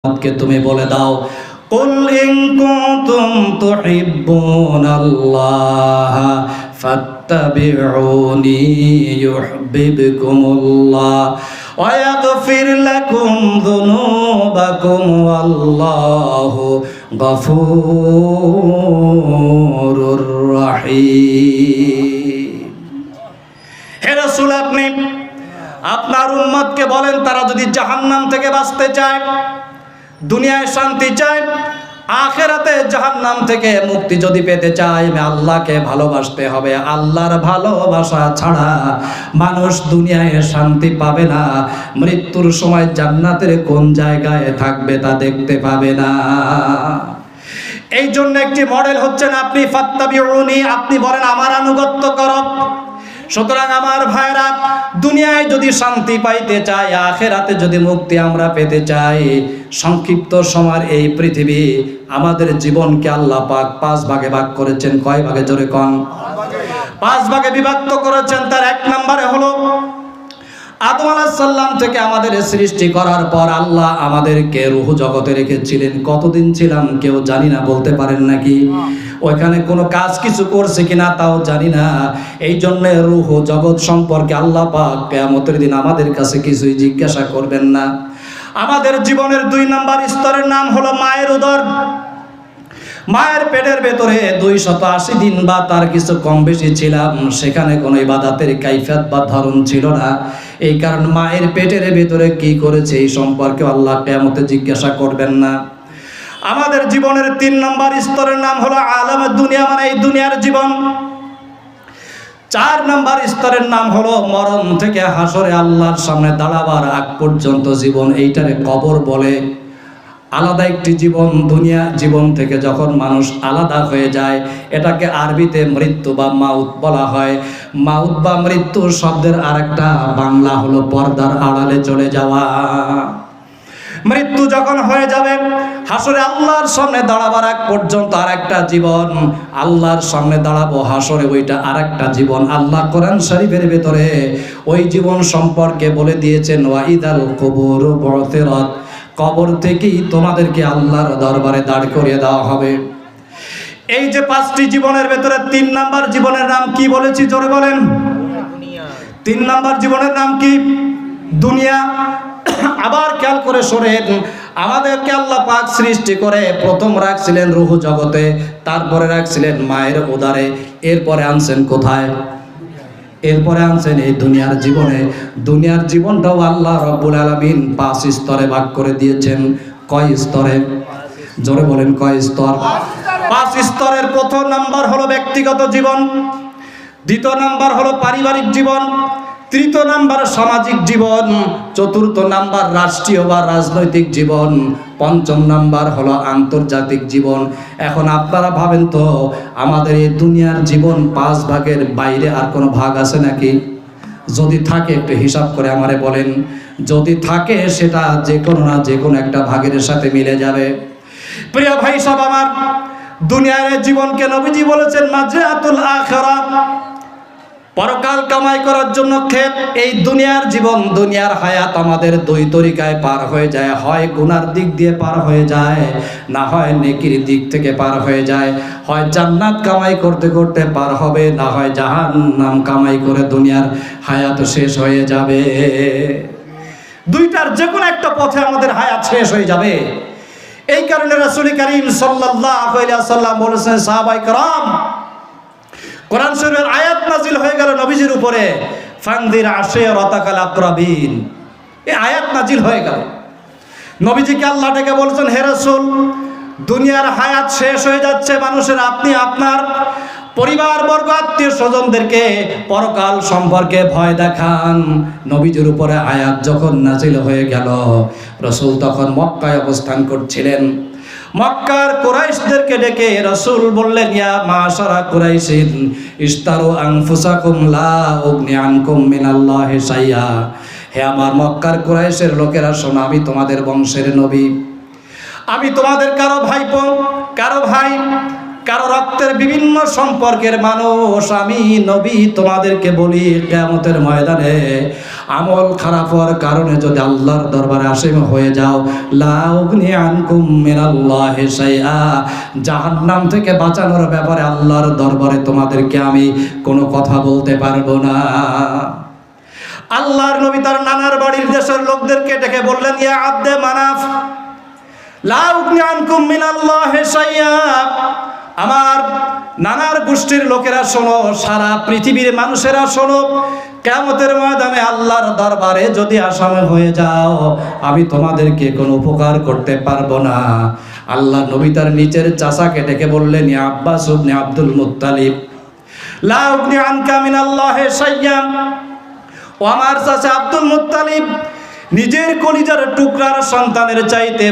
কে তুমি বলে দাও, কুল ইন কুনতুম তুহিব্বুনাল্লাহ ফাত্তাবিউনি ইউহিব্বুকুমুল্লাহ ওয়া ইয়াগফির লাকুম যুনুবাকুম ওয়াল্লাহু গফুরুর রহিম। হে রাসূল, আপনি আপনার উম্মতকে বলেন, তারা যদি জাহান্নাম থেকে বাঁচতে চায়, দুনিয়ায় শান্তি চায়, আখেরাতে জাহান্নাম থেকে মুক্তি যদি পেতে চায়, আল্লাহকে ভালোবাসতে হবে। আল্লাহর ভালোবাসা ছাড়া মানুষ দুনিয়ায় শান্তি পাবে না। মৃত্যুর সময় জান্নাতের কোন জায়গায় থাকবে তা দেখতে পাবে না। এই জন্য একটি মডেল হচ্ছেন আপনি, ফাত্তাবিউনি, আপনি বলেন আমার আনুগত্য করো। সুতরাং আমার ভাইরা, দুনিয়ায় যদি শান্তি পাইতে চাই, আখেরাতে যদি মুক্তি আমরা পেতে চাই, সংক্ষিপ্ত সময়ের এই পৃথিবী, আমাদের জীবনকে আল্লাহ পাক 5 ভাগে ভাগ করেছেন। কয় ভাগে? জোরে কোন। 5 ভাগে বিভক্ত করেছেন। তার 1 নম্বরে হলো আদম আলাইহিস সালাম থেকে আমাদের সৃষ্টি করার পর আল্লাহ আমাদেরকে রূহ জগতে রেখেছিলেন। কতদিন ছিলাম কেউ জানি না, বলতে পারেন নাকি? ওইখানে কোনো কাজ কিছু করছে কিনা তাও জানি না। এই জন্য রূহ জগৎ সম্পর্কে আল্লাহ পাক কিয়ামতের দিন আমাদের কাছে কিছুই জিজ্ঞাসা করবেন না। আমাদের জীবনের 2 নম্বর স্তরের নাম হলো মায়ের উদর। মায়ের পেটের ভেতরে 280 দিন বা তার কিছু কম বেশি ছিলাম। সেখানে কোনো ইবাদতের কাইফিয়ত বা ধরন ছিল না। এই কারণে মায়ের পেটের ভেতরে কি করেছে এই সম্পর্কে আল্লাহ কিয়ামতে জিজ্ঞাসা করবেন না। আমাদের জীবনের 3 নম্বর স্তরের নাম হলো আলামুদ দুনিয়া, মানে এই দুনিয়ার জীবন। 4 নম্বর স্তরের নাম হলো মরণ থেকে হাসরে আল্লাহর সামনে দাঁড়াবার আগ পর্যন্ত জীবন। এইটারে কবর বলে। আলাদা একটি জীবন। দুনিয়া জীবন থেকে যখন মানুষ আলাদা হয়ে যায়, এটাকে আরবিতে মৃত্যু বা মাউত বলা হয়। মাউত বা মৃত্যু শব্দের আরেকটা বাংলা হলো পর্দার আড়ালে চলে যাওয়া। মৃত্যু যখন হয়ে যাবে, হাসরে আল্লাহর সামনে দাঁড়াবার আগ পর্যন্ত আরেকটা জীবন। আল্লাহর সামনে দাঁড়াবো হাসরে, ওইটা আরেকটা জীবন। আল্লাহ কোরআন শরীফের ভেতরে ওই জীবন সম্পর্কে বলে দিয়েছেন, ওয়াইদাল কুবুর বু'থিরাত, কবর থেকেই তোমাদেরকে আল্লাহর দরবারে দাঁড় করিয়ে দেওয়া হবে। এই যে 5টি জীবনের ভেতরে 3 নম্বর জীবনের নাম কি বলেছি? জোরে বলেন। 3 নম্বর জীবনের নাম কি? দুনিয়া। আবার খেয়াল করে শোনেন, আমাদেরকে আল্লাহ পাক সৃষ্টি করে প্রথম রাখছিলেন রূহ জগতে, তারপরে রাখছিলেন মায়ের উদরে, এরপরে আনছেন কোথায়? এরপরে আনছেন এই দুনিয়ার জীবনে। দুনিয়ার জীবনটাও আল্লাহ রাব্বুল আলামিন 5 স্তরে ভাগ করে দিয়েছেন। কয় স্তরে? জোরে বলেন, কয় স্তর? 5 স্তরের প্রথম নাম্বার হলো ব্যক্তিগত জীবন, 2য় নাম্বার হলো পারিবারিক জীবন, 3য় নাম্বার সামাজিক জীবন, 4র্থ নাম্বার রাষ্ট্রীয় বা রাজনৈতিক জীবন, 5ম নাম্বার হলো আন্তর্জাতিক জীবন। এখন আপনারা ভাবেন তো, আমাদের এই দুনিয়ার জীবন 5 ভাগের বাইরে আর কোনো ভাগ আছে নাকি? যদি থাকে একটু হিসাব করে আমারে বলেন। যদি থাকে সেটা যে কোনো না যে কোনো একটা ভাগের সাথে মিলে যাবে। প্রিয় ভাই সব আমার, দুনিয়ার জীবনকে নবীজি বলেছেন মাজরাতুল আখিরাহ, পরকাল কামাই করার জন্য ক্ষেত। এই দুনিয়ার জীবন, দুনিয়ার হায়াত আমাদের 2 তরিকায় পার হয়ে যায়। হয় গুনার দিক দিয়ে পার হয়ে যায়, না হয় নেকির দিক থেকে পার হয়ে যায়। হয় জান্নাত কামাই করতে করতে পার হবে, না হয় জাহান্নাম কামাই করে দুনিয়ার হায়াত শেষ হয়ে যাবে। 2টার যে কোনো একটা পথে আমাদের হায়াত শেষ হয়ে যাবে। এই কারণে রাসূল করিম সাল্লাল্লাহু আলাইহি ওয়াসাল্লাম বলেছেন, সাহাবায়ে কেরাম, কোরআন শরীফের আয়াত নাজিল হয়ে গেল নবীজির উপরে, ফানদির আশিরাতাকাল আকরাবিন। এই আয়াত নাজিল হয়ে গেল। নবীজিকে আল্লাহ ডেকে বলছেন, হে রাসূল, দুনিয়ার হায়াত শেষ হয়ে যাচ্ছে মানুষের, আপনি আপনার পরিবারবর্গ, আত্মীয় স্বজনদেরকে পরকাল সম্পর্কে ভয় দেখান। নবীজির উপরে আয়াত যখন নাজিল হয়ে গেল, রাসূল তখন মক্কায় অবস্থান করছিলেন। মক্কার কুরাইশদেরকে ডেকে রাসূল বললেন, ইয়া মাশারা কুরাইশিন ইশতারু আনফুসাকুম লা উগনি আনকুম মিনাল্লাহি শাইআ। হে আমার মক্কার কুরাইশের লোকেরা শোনো, আমি তোমাদের বংশের নবী। আমি তোমাদের কারো ভাইপো, কারো ভাই, কারো রক্তের বিভিন্ন সম্পর্কের মানুষ। আমি নবী তোমাদেরকে বলি, কিয়ামতের ময়দানে আমল খারাপ হওয়ার কারণে যদি আল্লাহর দরবারে আসীম হয়ে যাও, লা উগনি আনকুম মিনাল্লাহি শাইআ, জাহান্নাম থেকে বাঁচানোর ব্যাপারে আল্লাহর দরবারে তোমাদেরকে আমি কোনো কথা বলতে পারবো না। আল্লাহর নবী তার নানার বাড়ির দেশের লোকদেরকে ডেকে বললেন, ইয়া আব্দে মানাফ, লা উগনি আনকুম মিনাল্লাহি শাইআ, আমার নানার গোষ্ঠীর লোকেরা শোনো, সারা পৃথিবীর মানুষেরা শোনো, কিয়ামতের ময়দানে আল্লাহর দরবারে যদি আসামি হয়ে যাও, আমি তোমাদেরকে কোনো উপকার করতে পারবো না। আল্লাহ নবী তার নিচের চাচাকে ডেকে বললেন, ইয়া আব্বাস ইবনে আব্দুল মুত্তালিব, লা উগনি আনকা মিনাল্লাহি শাইআ, ও আমার চাচা আব্দুল মুত্তালিব, নিজের কলিজার টুকরার সন্তানের চাইতে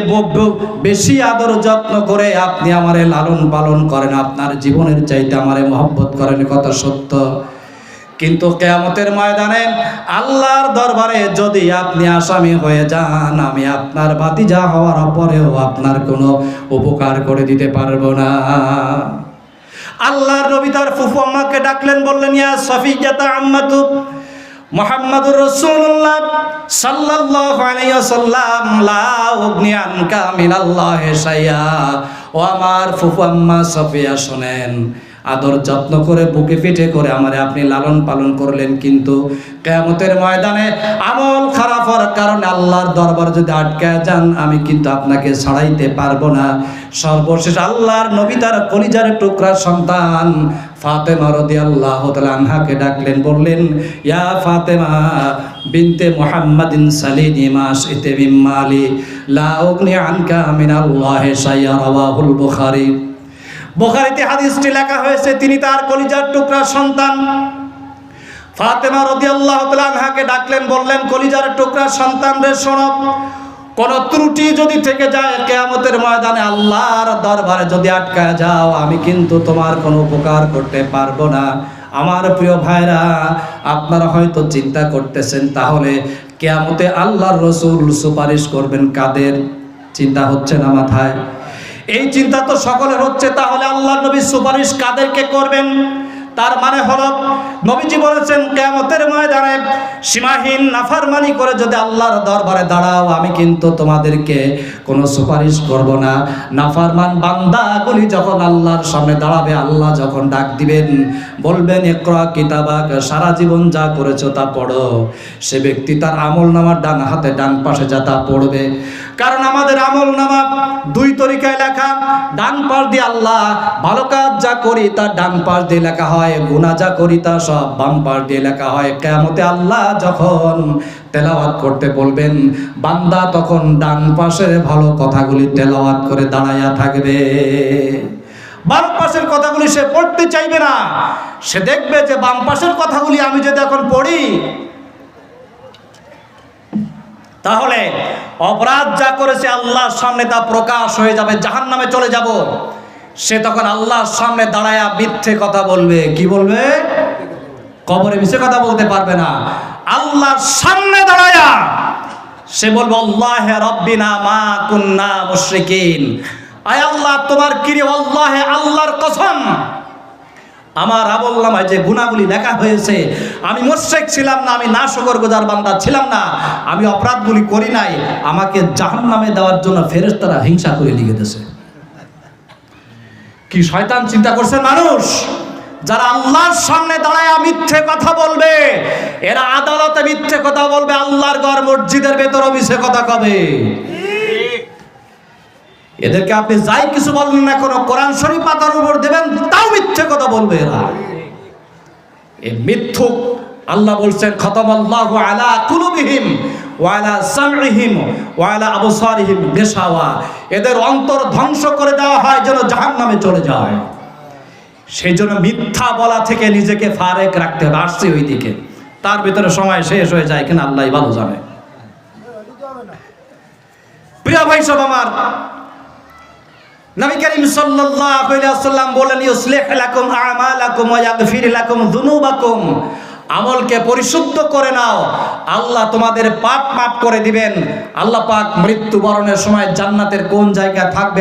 বেশি আদর যত্ন করে আপনি আমারে লালন পালন করেন, আপনার জীবনের চাইতে আমারে মহব্বত করেন, কথা সত্য। কিন্তু কিয়ামতের ময়দানে আল্লাহর দরবারে যদি আপনি আসামি হয়ে যান, আমি আপনার ভাতিজা হওয়ার পরেও আপনার কোনো উপকার করে দিতে পারবো না। আল্লাহর নবী তার ফুফু আম্মাকে ডাকলেন, বললেন, ইয়া সফিয়াতা আম্মাতু মুহাম্মাদুর রাসূলুল্লাহ সাল্লাল্লাহু আলাইহি ওয়াসাল্লাম, লা উগনি আনকা মিনাল্লাহি শাইআ, ও আমার ফুফু আম্মা সফিয়া শুনেন, আদর যত্ন করে বুকে পিঠে করে আমারে আপনি লালন পালন করলেন, কিন্তু কিয়ামতের ময়দানে আমল খারাপ হওয়ার কারণে আল্লাহর দরবার যদি আটকে যান, আমি কিন্তু আপনাকে ছাড়াইতে পারবো না। সর্বশেষ আল্লাহর নবী তার কলিজার টুকরা সন্তান ফাতেমা রাদিয়াল্লাহু তাআলা আনহাকে ডাকলেন, বললেন, ইয়া ফাতেমা বিনতে মুহাম্মাদিন সালিনি মা শিতে মিন মালি, লা উগনি আনকা মিনাল্লাহি শাইআ, রাওয়াহুল বুখারী। বুখারীতে হাদিসটি লেখা হয়েছে, তিনি তার কলিজার টুকরা সন্তান ফাতেমা রাদিয়াল্লাহু তাআলা আনহাকে ডাকলেন, বললেন, কলিজার টুকরা সন্তান রে শোনো, কোন ত্রুটি যদি থেকে যায়, কিয়ামতের ময়দানে আল্লাহর দরবারে যদি আটকায় যাও, আমি কিন্তু তোমার কোনো উপকার করতে পারবো না। আমার প্রিয় ভাইরা, আপনারা হয়তো চিন্তা করতেছেন, তাহলে কিয়ামতে আল্লাহর রাসূল সুপারিশ করবেন কাদের? চিন্তা হচ্ছে না মাথায়? এই চিন্তা তো সকলের হচ্ছে, তাহলে আল্লাহর নবী সুপারিশ কাদেরকে করবেন? তার মানে হলো, নবীজি বলেছেন, কিয়ামতের ময়দানে সীমাহীন নাফরমানি করে যদি আল্লাহর দরবারে দাঁড়াও, আমি কিন্তু তোমাদেরকে কোনো সুপারিশ করব না। নাফরমান বান্দাগুলি যখন আল্লাহর সামনে দাঁড়াবে, আল্লাহ যখন ডাক দিবেন, বলবেন, ইকরা কিতাবাক, সারা জীবন যা করেছো তা পড়ো, সে ব্যক্তি তার আমলনামার ডান হাতে ডান পাশে যা তা পড়বে। কারণ আমাদের আমলনামা দুই তরিকায় লেখা, ডান পাশ দিয়ে আল্লাহ ভালো কাজ যা করি তার ডান পাশ দিয়ে লেখা হয়, গুনাহ যা করি তা সব বাম পাশ দিয়ে লেখা হয়। কিয়ামতে আল্লাহ যখন তেলাওয়াত করতে বলবেন, বান্দা তখন ডান পাশের ভালো কথাগুলি তেলাওয়াত করে দাঁড়ায়া থাকবে, বাম পাশের কথাগুলি সে পড়তে চাইবে না। সে দেখবে যে বাম পাশের কথাগুলি আমি যদি এখন পড়ি, তাহলে অপরাধ যা করেছে আল্লাহর সামনে তা প্রকাশ হয়ে যাবে, জাহান্নামে চলে যাব। সে তখন আল্লাহর সামনে দাঁড়ায়া মিথ্যে কথা বলবে। কি বলবে? কবরে মিথ্যে কথা বলতে পারবে না। আল্লাহর সামনে দাঁড়ায়া সে বলবে, আল্লাহে রব্বিনা মা কুন্না মুশরিকিন, আয় আল্লাহ তোমার কিরে, আল্লাহে আল্লাহর কসম, আমার আমলনামায় যে গুনাহগুলি লেখা হয়েছে, আমি মুশরিক ছিলাম না, আমি নাশকরগুজার বান্দা ছিলাম না, আমি অপরাধগুলি করি নাই, আমাকে জাহান্নামে দেওয়ার জন্য ফেরেশতারা হিংসা করে লিখে দিয়েছে। কি শয়তান চিন্তা করছেন মানুষ! যারা আল্লাহর সামনে দাঁড়ায় মিথ্যে কথা বলবে, এরা আদালতে মিথ্যে কথা বলবে, আল্লাহর ঘর মসজিদের ভেতরে মিথ্যে কথা কবে। এদেরকে আপনি যাই কিছু বললেন না, কোনো কোরআন শরীফ পাতার উপর দেবেন, তাও মিথ্যে কথা বলবে এরা। এই মিথ্যুক আল্লাহ বলছেন, খতামাল্লাহু আলা কুলুবিহিম ওয়া আলা সামইহিম ওয়া আলা আবসারিহিম গিশাওয়া, এদের অন্তর ধ্বংস করে দেওয়া হয় যেন জাহান্নামে চলে যায়। সেই জন্য মিথ্যা বলা থেকে নিজেকে ফারেক রাখতে হবে। আসছে ওই দিকে, তার ভিতরে সময় শেষ হয়ে যায় কিনা আল্লাহই ভালো জানে। প্রিয় ভাই সব আমার, নবী করিম সাল্লাল্লাহু আলাইহি ওয়াসাল্লাম বলেন, ইউসলিহ লাকুম আমালাকুম ওয়া ইয়াগফির লাকুম যুনুবাকুম, আমলকে পরিশুদ্ধ করে নাও, আল্লাহ তোমাদের পাপ মাফ করে দিবেন। আল্লাহ পাক মৃত্যুবরণের সময় জান্নাতের কোন জায়গায় থাকবে